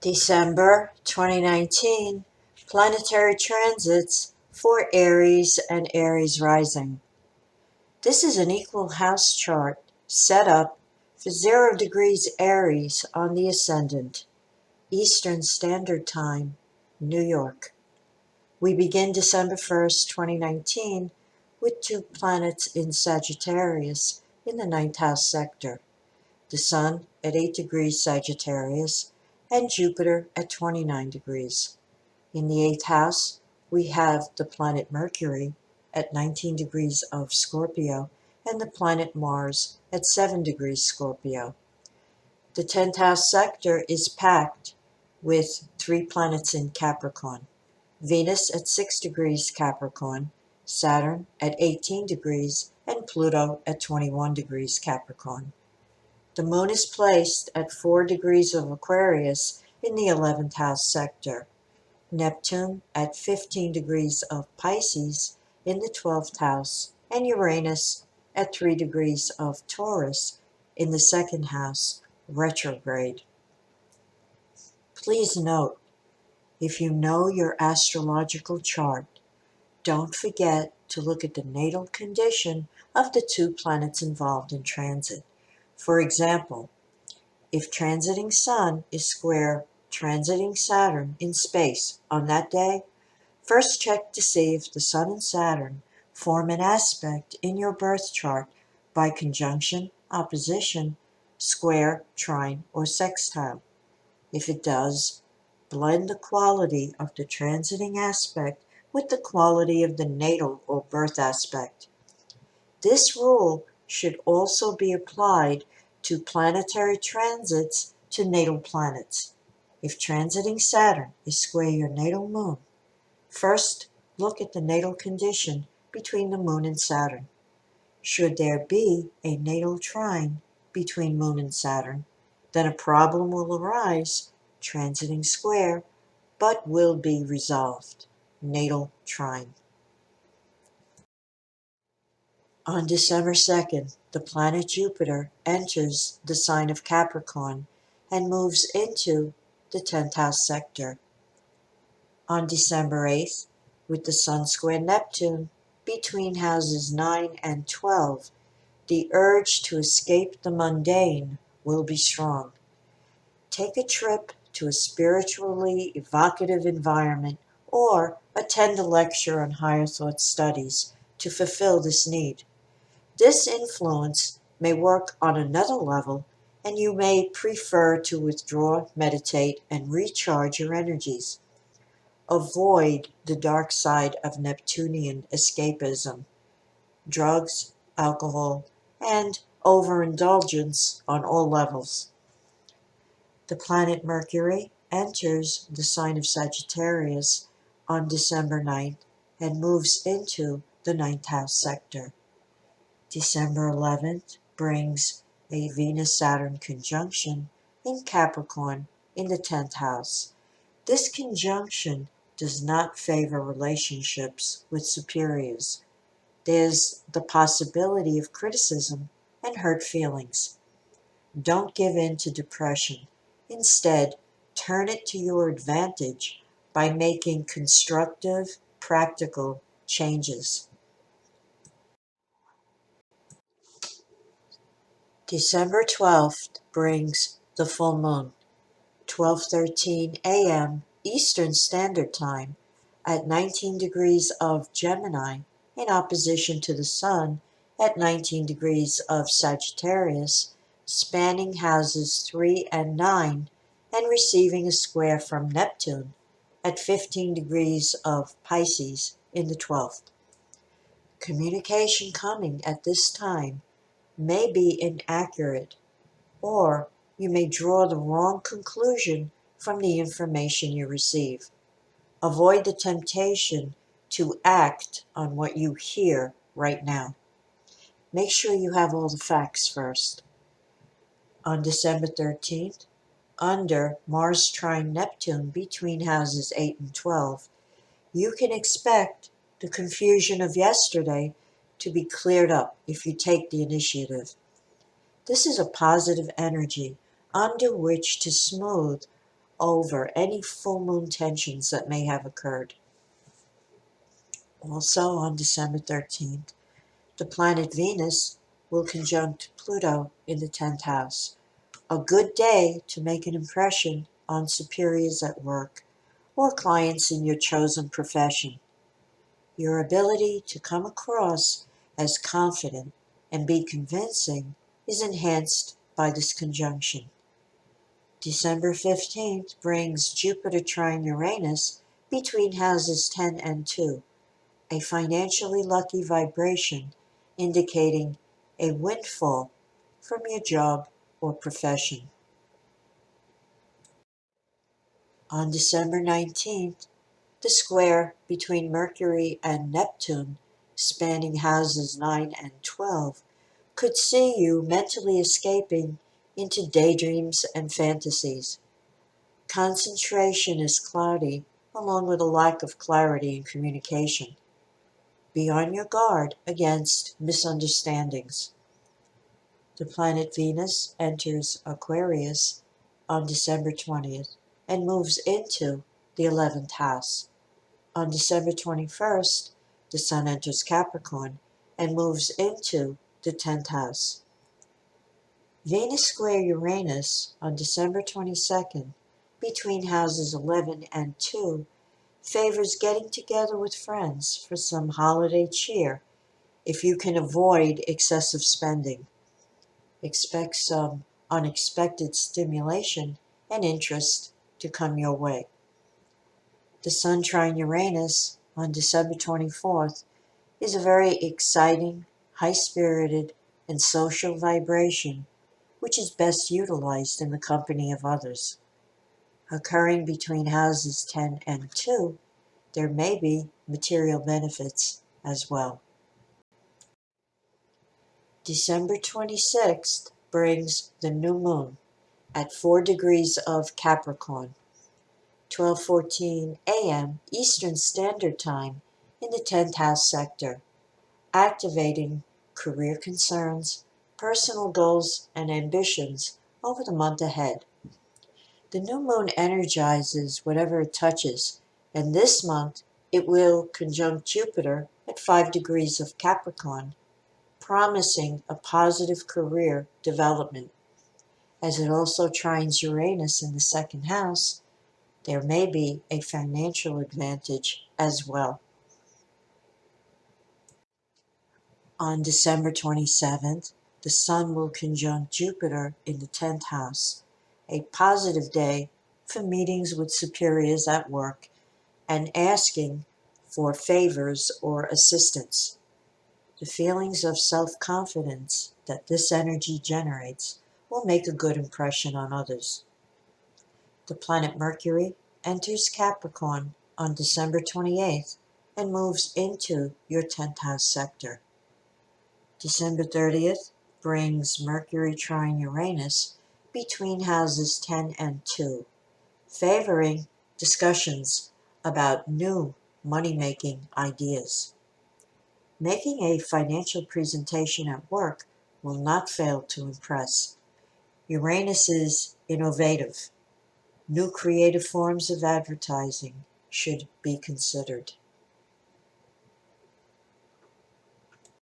December 2019 Planetary Transits for Aries and Aries Rising. This is an equal house chart set up for 0 degrees Aries on the ascendant, Eastern Standard Time, New York. We begin December 1st, 2019 with 2 planets in Sagittarius in the 9th house sector. The Sun at 8 degrees Sagittarius and Jupiter at 29 degrees. In the 8th house, we have the planet Mercury at 19 degrees of Scorpio and the planet Mars at 7 degrees Scorpio. The 10th house sector is packed with 3 planets in Capricorn. Venus at 6 degrees Capricorn, Saturn at 18 degrees, and Pluto at 21 degrees Capricorn. The Moon is placed at 4 degrees of Aquarius in the 11th house sector. Neptune at 15 degrees of Pisces in the 12th house, and Uranus at 3 degrees of Taurus in the 2nd house, retrograde. Please note, if you know your astrological chart, don't forget to look at the natal condition of the 2 planets involved in transit. For example, if transiting Sun is square transiting Saturn in space on that day, first check to see if the Sun and Saturn form an aspect in your birth chart by conjunction, opposition, square, trine, or sextile. If it does, blend the quality of the transiting aspect with the quality of the natal or birth aspect. This rule should also be applied to planetary transits to natal planets. If transiting Saturn is square your natal moon, first look at the natal condition between the moon and Saturn. Should there be a natal trine between moon and Saturn, then a problem will arise, transiting square, but will be resolved. Natal trine. On December 2nd, the planet Jupiter enters the sign of Capricorn and moves into the 10th house sector. On December 8th, with the Sun square Neptune between houses 9 and 12, the urge to escape the mundane will be strong. Take a trip to a spiritually evocative environment or attend a lecture on higher thought studies to fulfill this need. This influence may work on another level, and you may prefer to withdraw, meditate, and recharge your energies. Avoid the dark side of Neptunian escapism, drugs, alcohol, and overindulgence on all levels. The planet Mercury enters the sign of Sagittarius on December 9th and moves into the 9th house sector. December 11th brings a Venus-Saturn conjunction in Capricorn in the 10th house. This conjunction does not favor relationships with superiors. There's the possibility of criticism and hurt feelings. Don't give in to depression. Instead, turn it to your advantage by making constructive, practical changes. December 12th brings the full moon, 12:13 a.m. Eastern Standard Time at 19 degrees of Gemini in opposition to the Sun at 19 degrees of Sagittarius, spanning houses 3 and 9 and receiving a square from Neptune at 15 degrees of Pisces in the 12th. Communication coming at this time may be inaccurate, or you may draw the wrong conclusion from the information you receive. Avoid the temptation to act on what you hear right now. Make sure you have all the facts first. On December 13th, under Mars trine Neptune between houses 8 and 12, you can expect the confusion of yesterday to be cleared up if you take the initiative. This is a positive energy under which to smooth over any full moon tensions that may have occurred. Also on December 13th, the planet Venus will conjunct Pluto in the 10th house. A good day to make an impression on superiors at work or clients in your chosen profession. Your ability to come across as confident and be convincing is enhanced by this conjunction. December 15th brings Jupiter trine Uranus between houses 10 and 2, a financially lucky vibration indicating a windfall from your job or profession. On December 19th, the square between Mercury and Neptune, spanning houses 9 and 12, could see you mentally escaping into daydreams and fantasies. Concentration is cloudy, along with a lack of clarity in communication. Be on your guard against misunderstandings. The planet Venus enters Aquarius on December 20th and moves into the 11th house. On December 21st, the Sun enters Capricorn and moves into the 10th house. Venus square Uranus on December 22nd between houses 11 and 2 favors getting together with friends for some holiday cheer if you can avoid excessive spending. Expect some unexpected stimulation and interest to come your way. The Sun trine Uranus on December 24th is a very exciting, high-spirited, and social vibration which is best utilized in the company of others. Occurring between houses 10 and 2, there may be material benefits as well. December 26th brings the new moon at 4 degrees of Capricorn, 12:14 a.m. Eastern Standard Time in the 10th house sector, activating career concerns, personal goals, and ambitions over the month ahead. The new moon energizes whatever it touches, and this month it will conjunct Jupiter at 5 degrees of Capricorn, promising a positive career development. As it also trines Uranus in the second house, there may be a financial advantage as well. On December 27th, the Sun will conjunct Jupiter in the 10th house, a positive day for meetings with superiors at work and asking for favors or assistance. The feelings of self-confidence that this energy generates will make a good impression on others. The planet Mercury enters Capricorn on December 28th and moves into your 10th house sector. December 30th brings Mercury trine Uranus between houses 10 and 2, favoring discussions about new money-making ideas. Making a financial presentation at work will not fail to impress. Uranus is innovative. New creative forms of advertising should be considered.